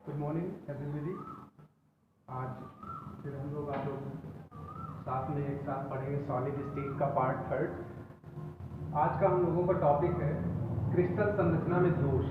Good morning everybody. आज फिर हम लोग आप लोग साथ में एक साथ पढ़ेंगे सॉलिड स्टेट का पार्ट थर्ड। आज का हम लोगों का टॉपिक है क्रिस्टल संरचना में दोष।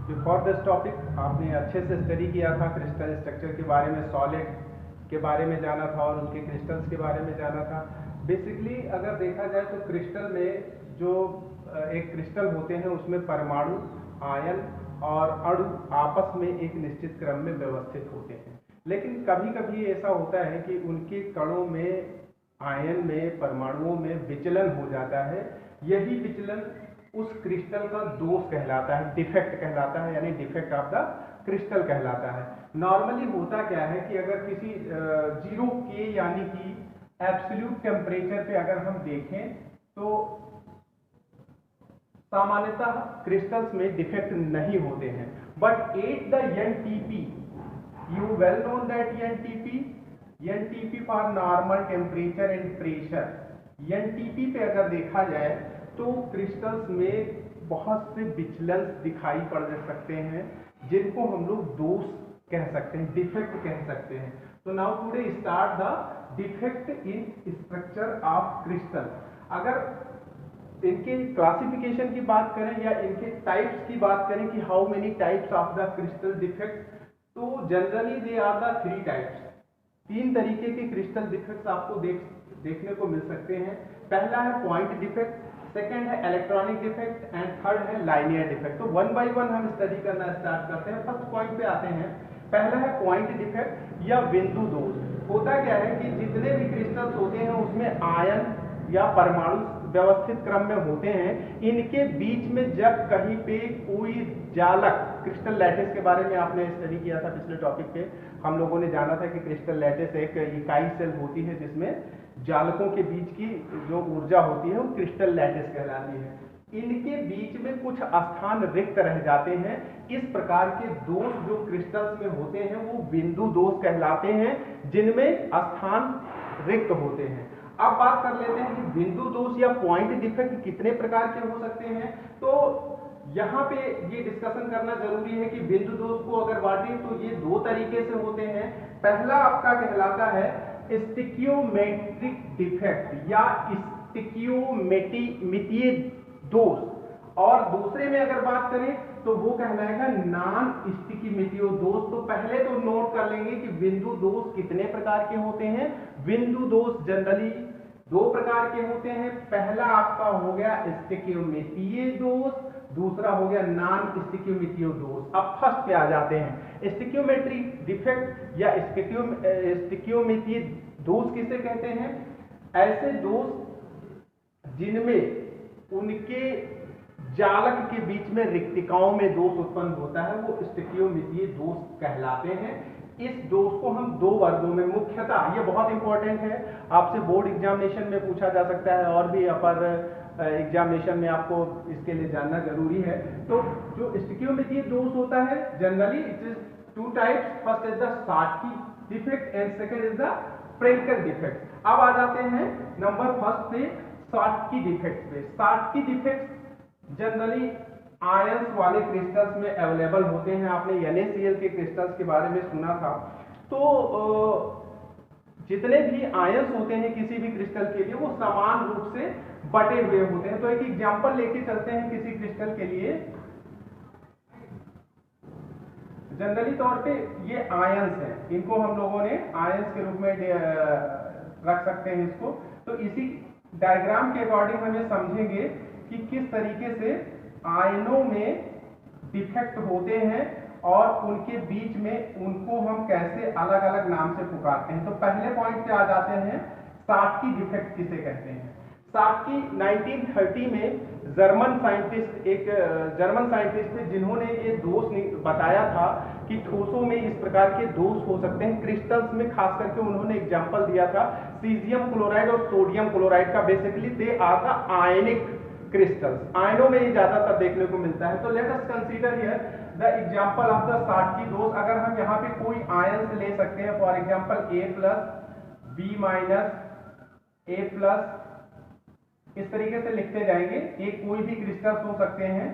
बिफोर दिस टॉपिक आपने अच्छे से स्टडी किया था, क्रिस्टल स्ट्रक्चर के बारे में, सॉलिड के बारे में जाना था और उनके क्रिस्टल्स के बारे में जाना था। बेसिकली अगर देखा जाए तो क्रिस्टल में जो एक क्रिस्टल होते हैं उसमें परमाणु, आयन और अणु आपस में एक निश्चित क्रम में व्यवस्थित होते हैं। लेकिन कभी कभी ऐसा होता है कि उनके कणों में, आयन में, परमाणुओं में विचलन हो जाता है। यही विचलन उस क्रिस्टल का दोष कहलाता है, डिफेक्ट कहलाता है, यानी डिफेक्ट ऑफ द क्रिस्टल कहलाता है। नॉर्मली होता क्या है कि अगर किसी 0 के यानी कि एब्सोल्यूट टेम्परेचर पे अगर हम देखें तो सामान्यतः क्रिस्टल्स में डिफेक्ट नहीं होते हैं। But at the NTP, you well known that NTP for normal temperature and pressure. NTP पे अगर देखा जाए तो क्रिस्टल्स में बहुत से विचलन दिखाई पड़ सकते हैं जिनको हम लोग दोष कह सकते हैं, डिफेक्ट कह सकते हैं। तो now today start the defect in structure of crystal. अगर इनके क्लासिफिकेशन की बात करें या इनके टाइप्स की बात करें कि how many types of the crystal defect, तो generally they are the 3 types. 3 तरीके के क्रिस्टल डिफेक्ट्स आपको देखने को मिल सकते हैं। पहला है पॉइंट डिफेक्ट, सेकंड है इलेक्ट्रॉनिक डिफेक्ट एंड थर्ड है लाइनियर डिफेक्ट। तो वन बाय वन हम स्टडी करना स्टार्ट करते हैं। फर्स्ट पॉइंट पे आते हैं। पहला है पॉइंट डिफेक्ट या बिंदु दोष। होता क्या है कि जितने भी क्रिस्टल्स होते हैं उसमें आयन या परमाणु व्यवस्थित क्रम में होते हैं। इनके बीच में जब कहीं पे कोई जालक, क्रिस्टल लैटिस के बारे में आपने स्टडी किया था पिछले टॉपिक पे, हम लोगों ने जाना था कि क्रिस्टल लैटिस एक इकाई सेल होती है जिसमें जालकों के बीच की जो ऊर्जा होती है वो क्रिस्टल लैटिस कहलाती है। इनके बीच में कुछ स्थान रिक्त रह जाते हैं। इस प्रकार के दोष जो क्रिस्टल्स में होते हैं वो बिंदु दोष कहलाते हैं, जिनमें स्थान रिक्त होते हैं। अब बात कर लेते हैं कि बिंदु दोष या पॉइंट डिफेक्ट कितने प्रकार के हो सकते हैं। तो यहाँ पे ये डिस्कशन करना जरूरी है कि बिंदु दोष को अगर बांटें तो ये 2 तरीके से होते हैं। पहला आपका कहलाता है स्टिकियोमेट्रिक डिफेक्ट या स्टिकियोमेटिय दोष, और दूसरे में अगर बात करें तो वो कहलाएगा नॉन स्टिकियोमेटिय दोष। तो पहले तो नोट कर लेंगे कि बिंदु दोष कितने प्रकार के होते हैं। बिंदु दोष जनरली 2 प्रकार के होते हैं। पहला आपका हो गया स्टिकियोमेटिय दोष, दूसरा हो गया नॉन स्टिकियोमेटिय दोष। अब फर्स्ट पे आ जाते हैं। स्टिकियोमेट्रिक डिफेक्ट या स्टिकियोमेटिय दोष किसे कहते हैं? ऐसे दोष जिनमें उनके जालक के बीच में रिक्तिकाओं में दोष उत्पन्न होता है वो स्टिकियोमेटिय दोष कहलाते हैं। इस दोष को हम 2 वर्गों में मुख्यतः, ये बहुत इंपॉर्टेंट है, आपसे बोर्ड एग्जामिनेशन में पूछा जा सकता है और भी अपर एग्जामिनेशन में आपको इसके लिए जानना जरूरी है। तो जो स्टिकियोमेटिय दोष होता है generally it is 2 types. First is the Schottky defect and second is the Frenkel defect. अब आ जाते हैं नंबर फर्स्ट पे शॉटकी डिफेक्ट पे। शॉटकी डिफेक्ट जनरली आयंस वाले क्रिस्टल्स में अवेलेबल होते हैं। आपने NaCl के क्रिस्टल्स के बारे में सुना था। तो जितने भी आयंस होते हैं किसी भी क्रिस्टल के लिए वो समान रूप से बटे हुए होते हैं। तो एक एग्जांपल लेके चलते हैं किसी क्रिस्टल के लिए। जनरली तौर पे ये आयंस हैं, इनको हम लोगों ने आयंस के रूप में रख सकते हैं इसको। तो इसी डायग्राम के अकॉर्डिंग हम ये समझेंगे कि किस तरीके से आयनों में डिफेक्ट होते हैं और उनके बीच में उनको हम कैसे अलग अलग नाम से पुकारते हैं। तो पहले पॉइंट पे आ जाते हैं, शॉटकी डिफेक्ट किसे कहते हैं। शॉटकी 1930 में जर्मन साइंटिस्ट थे जिन्होंने ये दोष बताया था कि ठोसों में इस प्रकार के दोष हो सकते हैं। क्रिस्टल्स में खास करके उन्होंने एग्जांपल दिया था सीजियम क्लोराइड और सोडियम क्लोराइड का। Basically they are the ionic crystals, आयनों में ये ज्यादातर देखने को मिलता है। तो let us consider here the example of the Schottky दोष। अगर हम यहाँ पे कोई आयन से ले सकते हैं, for example A+, B-, A+, इस तरीके से लिखते जाएंगे। ये कोई भी क्रिस्टल्स हो सकते हैं।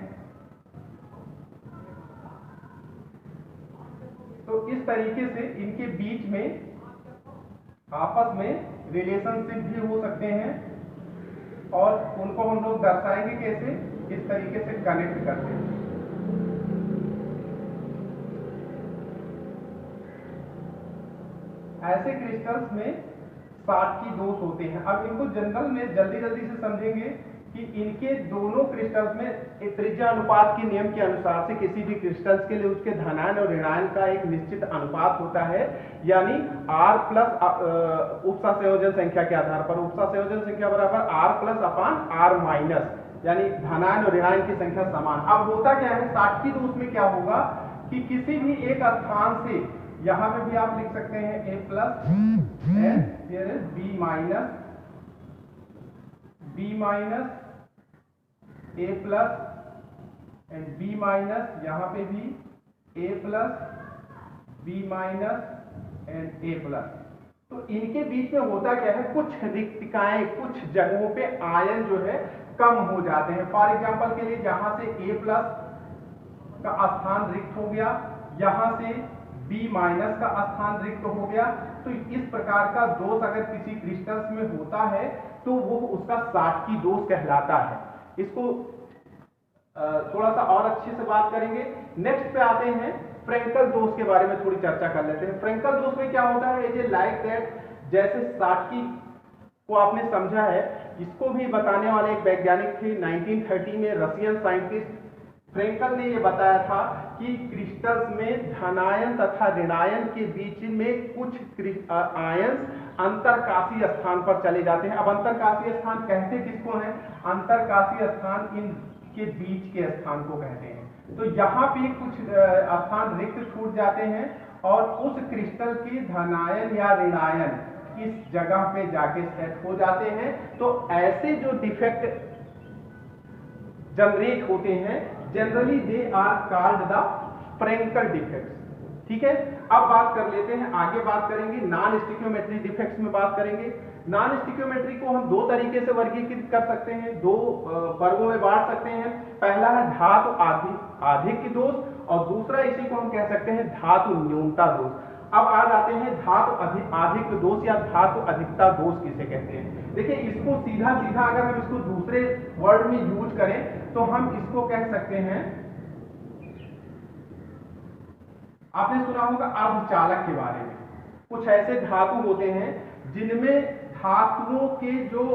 तो इस तरीके से इनके बीच में आपस में रिलेशनशिप भी हो सकते हैं और उनको हम लोग दर्शाएंगे कैसे, इस तरीके से कनेक्ट करते हैं। ऐसे क्रिस्टल्स में साटकी दोष होते हैं। अब इनको जनरल में जल्दी जल्दी से समझेंगे कि इनके दोनों क्रिस्टल्स में त्रिज्या अनुपात के नियम के अनुसार से किसी भी क्रिस्टल्स के लिए उसके धनायन और ऋणायन का एक निश्चित अनुपात होता है, यानी R प्लस उपसा संयोजन संख्या के आधार पर उपसा संयोजन संख्या बराबर R प्लस अपान R माइनस, यानी धनायन और ऋणायन की संख्या समान। अब होता क्या है, साटकी दोष में क्या होगा कि किसी भी एक स्थान से, यहां पे भी आप लिख सकते हैं A plus and B minus, B minus A plus and B minus, यहां पे भी A plus B minus and A plus. तो इनके बीच में होता क्या है, कुछ रिक्तिकाएं, कुछ जगहों पे आयन जो है कम हो जाते हैं। फॉर एग्जांपल के लिए जहां से A प्लस का स्थान रिक्त हो गया, यहां से B माइनस का स्थान रिक्त हो गया, तो इस प्रकार का दोष अगर किसी क्रिस्टल्स में होता है तो वो उसका साटकी दोष कहलाता है। इसको थोड़ा सा और अच्छे से बात करेंगे। नेक्स्ट पे आते हैं फ्रेंकल दोष के बारे में थोड़ी चर्चा कर लेते हैं। फ्रेंकल दोष में क्या होता है, ये लाइक दैट, जैसे साटकी को आपने समझा है, इसको भी बताने वाले एक वैज्ञानिक थे 1930 में, रशियन साइंटिस्ट फ्रेंकल ने यह बताया था कि क्रिस्टल्स में धनायन तथा ऋणायन के बीच में कुछ आयंस अंतरकाशीय स्थान पर चले जाते हैं। अब अंतरकाशीय स्थान कहते किसको हैं, अंतरकाशीय स्थान इनके बीच के स्थान को कहते हैं। तो यहाँ पे कुछ स्थान रिक्त छूट जाते हैं और उस क्रिस्टल की धनायन या ऋणायन इस जगह पे जाके सेट हो जाते हैं। तो ऐसे जो डिफेक्ट जनरेट होते हैं, generally they are called the Frenkel defects. ठीक है, अब बात कर लेते हैं, आगे बात करेंगे नॉन स्टिक्योमेट्री डिफेक्ट्स में बात करेंगे। नॉन स्टिक्योमेट्री को हम दो तरीके से वर्गीकृत कर सकते हैं, दो वर्गों में बांट सकते हैं। पहला है धातु आधिक्य दोष और दूसरा इसी को हम कह सकते हैं धातु न्यूनता दोष। अब आ जाते हैं धातु आधिक्य दोष या धातु अधिकता दोष किसे कहते हैं। देखिए, इसको सीधा सीधा अगर हम इसको दूसरे वर्ड में यूज करें तो हम इसको कह सकते हैं, आपने सुना होगा अर्धचालक के बारे में। कुछ ऐसे धातु होते हैं जिनमें धातुओं के जो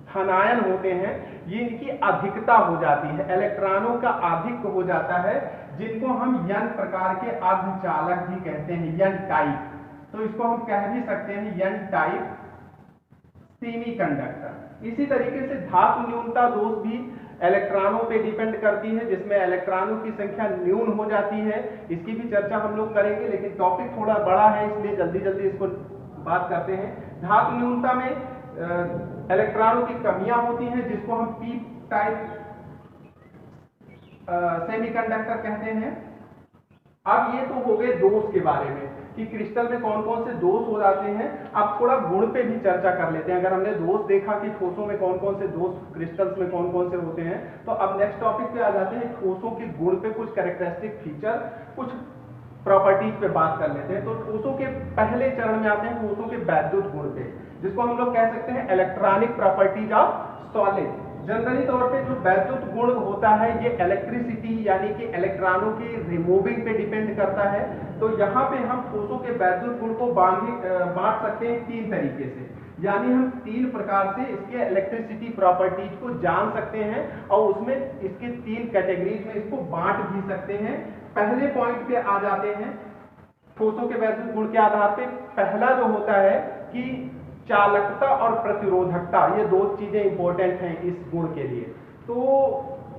धनायन होते हैं ये इनकी अधिकता हो जाती है, इलेक्ट्रॉनों का आधिक्य हो जाता है, जिनको हम n प्रकार के अर्धचालक भी कहते हैं, n टाइप। तो इसको हम कह भी सकते हैं n टाइप सेमीकंडक्टर। इसी तरीके से धातु न्यूनता दोष भी इलेक्ट्रॉनों पे डिपेंड करती है, जिसमें इलेक्ट्रॉनों की संख्या न्यून हो जाती है। इसकी भी चर्चा हम लोग करेंगे, लेकिन टॉपिक थोड़ा बड़ा है इसलिए जल्दी जल्दी इसको बात करते हैं। धातु न्यूनता में इलेक्ट्रॉनों की कमियां होती हैं, जिसको हम पी टाइप सेमीकंडक्टर कहते हैं। अब ये तो हो गए दोष के बारे में कि क्रिस्टल में कौन कौन से दोष हो जाते हैं। अब थोड़ा गुण पे भी चर्चा कर लेते हैं। अगर हमने दोष देखा कि ठोसों में कौन कौन से दोष, क्रिस्टल्स में कौन कौन से होते हैं, तो अब नेक्स्ट टॉपिक पे आ जाते हैं ठोसों के गुण पे, कुछ कैरेक्टरिस्टिक फीचर, कुछ प्रॉपर्टीज पे बात कर लेते हैं। तो ठोसों के पहले चरण में आते हैं ठोसों के वैद्युत गुण पे, जिसको हम लोग कह सकते हैं electronic properties of solid. Generally तौर पे जो वैद्युत गुण होता है ये इलेक्ट्रिसिटी यानी कि इलेक्ट्रॉनों की रिमूविंग पे डिपेंड करता है। तो यहाँ पे हम ठोसों के वैद्युत गुण को बांट सकते हैं तीन तरीके से, यानी हम तीन प्रकार से इसके इलेक्ट्रिसिटी प्रॉपर्टीज को जान सकते हैं और उसमें इसके तीन कैटेगरीज में इसको बांट भी सकते हैं। पहले पॉइंट पे आ जाते हैं ठोसों के वैद्युत गुण के आधार पे। पहला जो होता है कि चालकता और प्रतिरोधकता, ये दो चीजें इंपॉर्टेंट हैं इस गुण के लिए, तो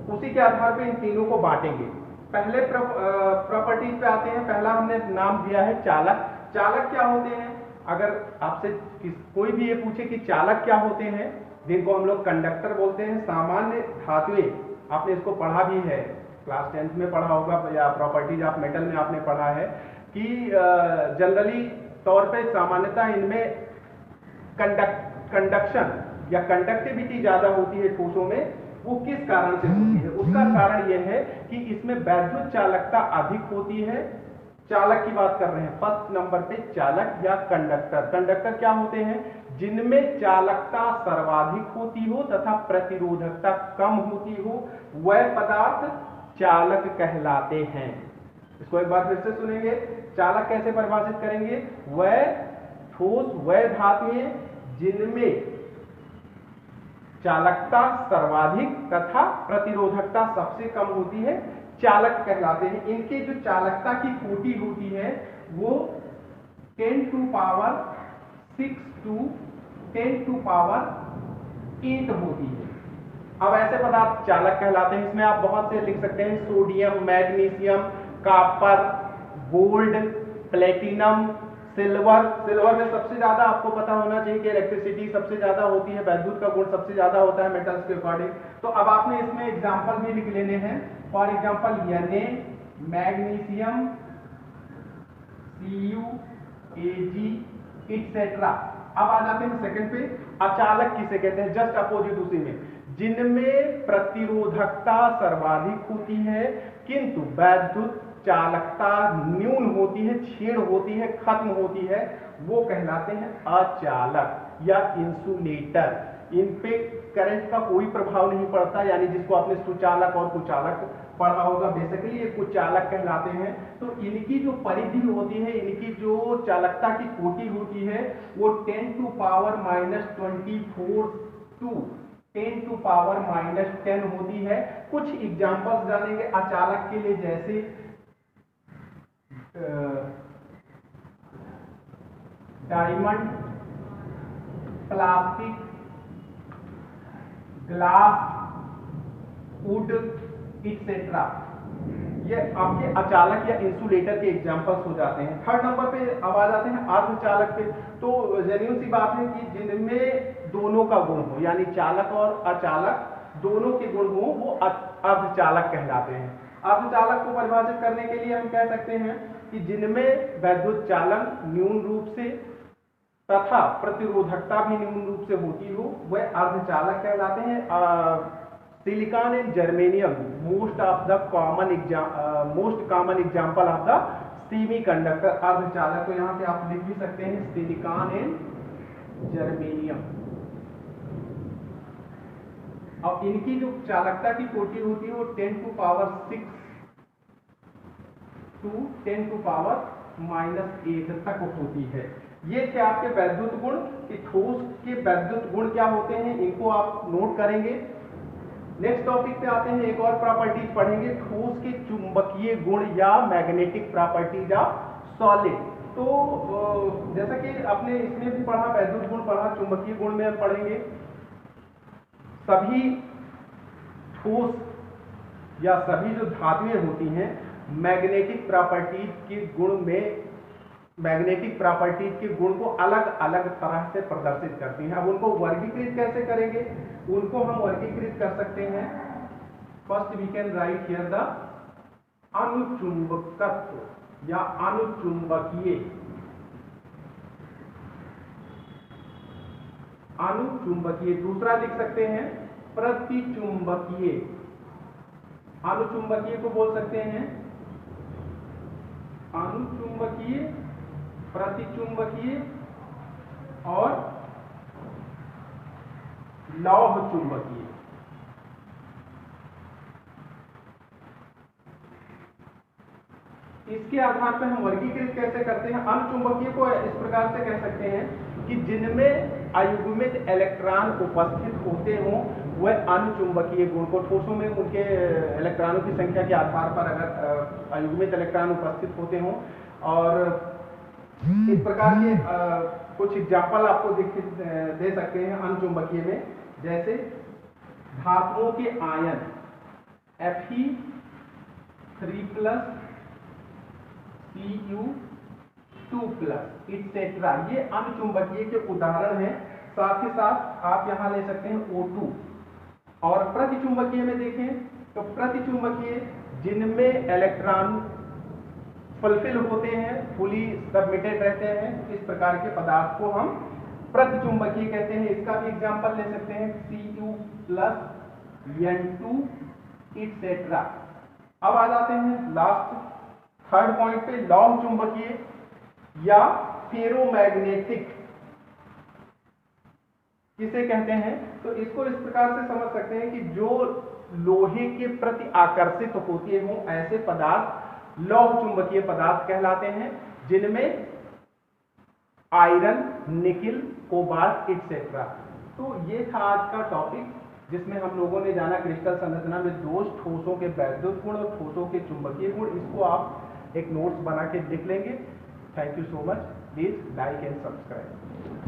उसी के आधार पे इन तीनों को बांटेंगे। पहले प्रॉपर्टीज पे आते हैं। पहला हमने नाम दिया है चालक। चालक क्या होते हैं, अगर आपसे कोई भी ये पूछे कि चालक क्या होते हैं, जिनको हम लोग कंडक्टर बोलते हैं। सामान्य धातुएं, आपने इसको पढ़ा भी है, क्लास 10th में पढ़ा होगा, या प्रॉपर्टीज ऑफ मेटल में आपने पढ़ा है कि जनरली तौर पे सामान्यतः इनमें कंडक्शन या कंडक्टिविटी ज्यादा होती है ठोसों में। वो किस कारण से होती है, उसका कारण यह है कि इसमें वैद्युत चालकता अधिक होती है चालक की बात कर रहे हैं। फर्स्ट नंबर पे चालक या कंडक्टर। कंडक्टर क्या होते हैं? जिनमें चालकता सर्वाधिक होती हो तथा प्रतिरोधकता कम होती हो, वह पदार्थ चालक कहलाते हैं। इसको एक बार फिर से सुनेंगे। चालक कैसे परिभाषित करेंगे? वह ठोस वह धातुएं जिनमें चालकता सर्वाधिक तथा प्रतिरोधकता सबसे कम होती है, चालक कहलाते हैं। इनके जो चालकता की कोटि होती है वो 10 to power 6 to 10 to power 8 होती है। अब ऐसे पदार्थ चालक कहलाते हैं। इसमें आप बहुत से लिख सकते हैं, sodium, magnesium, copper, gold, platinum, silver. Silver में सबसे ज्यादा आपको पता होना चाहिए कि इलेक्ट्रिसिटी सबसे ज्यादा होती है, वैद्युत का गुण सबसे ज्यादा होता है मेटल्स के अकॉर्डिंग। तो अब आपने इसमें एग्जांपल भी लिख लेने हैं। For example Na, magnesium, Cu, Ag, et cetera. अब आ जाते हैं सेकंड पे, अचालक किसे कहते हैं? जस्ट अपोजिट उसी में, जिनमें प्रतिरोधकता सर्वाधिक होती है किंतु वैद्युत चालकता न्यून होती है, क्षीण होती है, खत्म होती है, वो कहलाते हैं अचालक या इंसुलेटर। इन पे करंट का कोई प्रभाव नहीं पड़ता, यानी जिसको आपने सुचालक और कुचालक पढ़ा होगा, बेसिकली ये कुचालक कहलाते हैं। तो इनकी जो परिधि होती है, इनकी जो चालकता की कोटि होती है वो 10 to power -24 to 10 to power -10 होती है। कुछ एग्जांपल्स जानेंगे अचालक के लिए, जैसे diamond, plastic, glass, would, et cetera. ये आपके अचालक या इंसुलेटर के एग्जांपल्स हो जाते हैं। थर्ड नंबर पे अब आ जाते हैं अर्धचालक पे। तो जेन्युइन सी बात है कि जिनमें दोनों का गुण हो, यानी चालक और अचालक दोनों के गुण हो, वो अर्धचालक कहलाते हैं। अर्धचालक को परिभाषित करने के लिए हम कह सकते हैं कि जिनमें वैद्युत चालन न्यून रूप से तथा प्रतिरोधकता भी न्यून रूप से होती हो, वह अर्धचालक कहलाते हैं। Silicon and germanium most common example of the semiconductor अर्धचालक। तो यहाँ पे आप लिख भी सकते हैं सिलिकॉन एंड जर्मेनियम। अब इनकी जो चालकता की कोटि होती है वो 10 to power 6 to 10 to power -8 तक होती है। ये थे आपके वैद्युत गुण। कि ठोस के वैद्युत गुण क्या होते हैं, इनको आप नोट करेंगे। नेक्स्ट टॉपिक पे आते हैं, एक और प्रॉपर्टीज पढ़ेंगे, ठोस के चुंबकीय गुण या मैग्नेटिक प्रॉपर्टीज ऑफ सॉलिड। तो जैसा कि आपने इसमें भी पढ़ा, वैद्युत गुण पढ़ा, चुंबकीय गुण में हम पढ़ेंगे। सभी ठोस या सभी जो धातुएं होती हैं मैग्नेटिक प्रॉपर्टीज के गुण में, मैग्नेटिक प्रॉपर्टीज के गुण को अलग अलग तरह से प्रदर्शित करती हैं। अब उनको वर्गीकृत कैसे करेंगे? उनको हम वर्गीकृत कर सकते हैं। First we can write here the अनुचुंबकत्व या अनुचुंबकीय। अनुचुंबकीय। दूसरा लिख सकते हैं प्रतिचुंबकीय। अनुचुंबकीय को बोल सकते हैं अनुचुंबकीय, प्रतिचुंबकीय और लौह चुंबकीय। इसके आधार पर हम वर्गीकृत कैसे करते हैं? अनुचुंबकीय को इस प्रकार से कह सकते हैं कि जिनमें अयुग्मित इलेक्ट्रॉन उपस्थित होते हों वह अनुचुंबकीय गुण को, ठोसों में उनके इलेक्ट्रॉनों की संख्या के आधार पर अगर अयुग्मित इलेक्ट्रॉन उपस्थित होते हों, और इस प्रकार के कुछ एग्जाम्पल आपको दे सकते हैं अनुचुंबकीय में। जैसे धातुओं के आयन Fe3+, Cu2+, इटसेट्रा, ये अनुचुंबकीय के उदाहरण हैं। साथ ही साथ आप यहां ले सकते हैं O2। और प्रतिचुंबकीय में देखें तो प्रतिचुंबकीय जिनमें इलेक्ट्रॉन फुलफिल होते हैं, फुली सबमिटेड रहते हैं, इस प्रकार के पदार्थ को हम प्रतिचुंबकीय कहते हैं। इसका भी एग्जांपल ले सकते हैं Cu+, N2, इटसेट्रा। अब आ जाते हैं लास्ट थर्ड पॉइंट पे लौह चुंबकीय या फेरोमैग्नेटिक किसे कहते हैं? तो इसको इस प्रकार से समझ सकते हैं कि जो लोहे के प्रति आकर्षित होते हों ऐसे पदार्थ लौह चुंबकीय पदार्थ कहलाते हैं, जिनमें आयरन, निकिल, कोबाल्ट एक्सेट्रा। तो ये था आज का टॉपिक, जिसमें हम लोगों ने जाना क्रिस्टल संरचना में दो ठोसों के वैद्युत गुण और ठोसों के चुंबकीय गुण। इसको आप एक नोट्स बना के लिख लेंगे। Thank you so much. Please like and subscribe.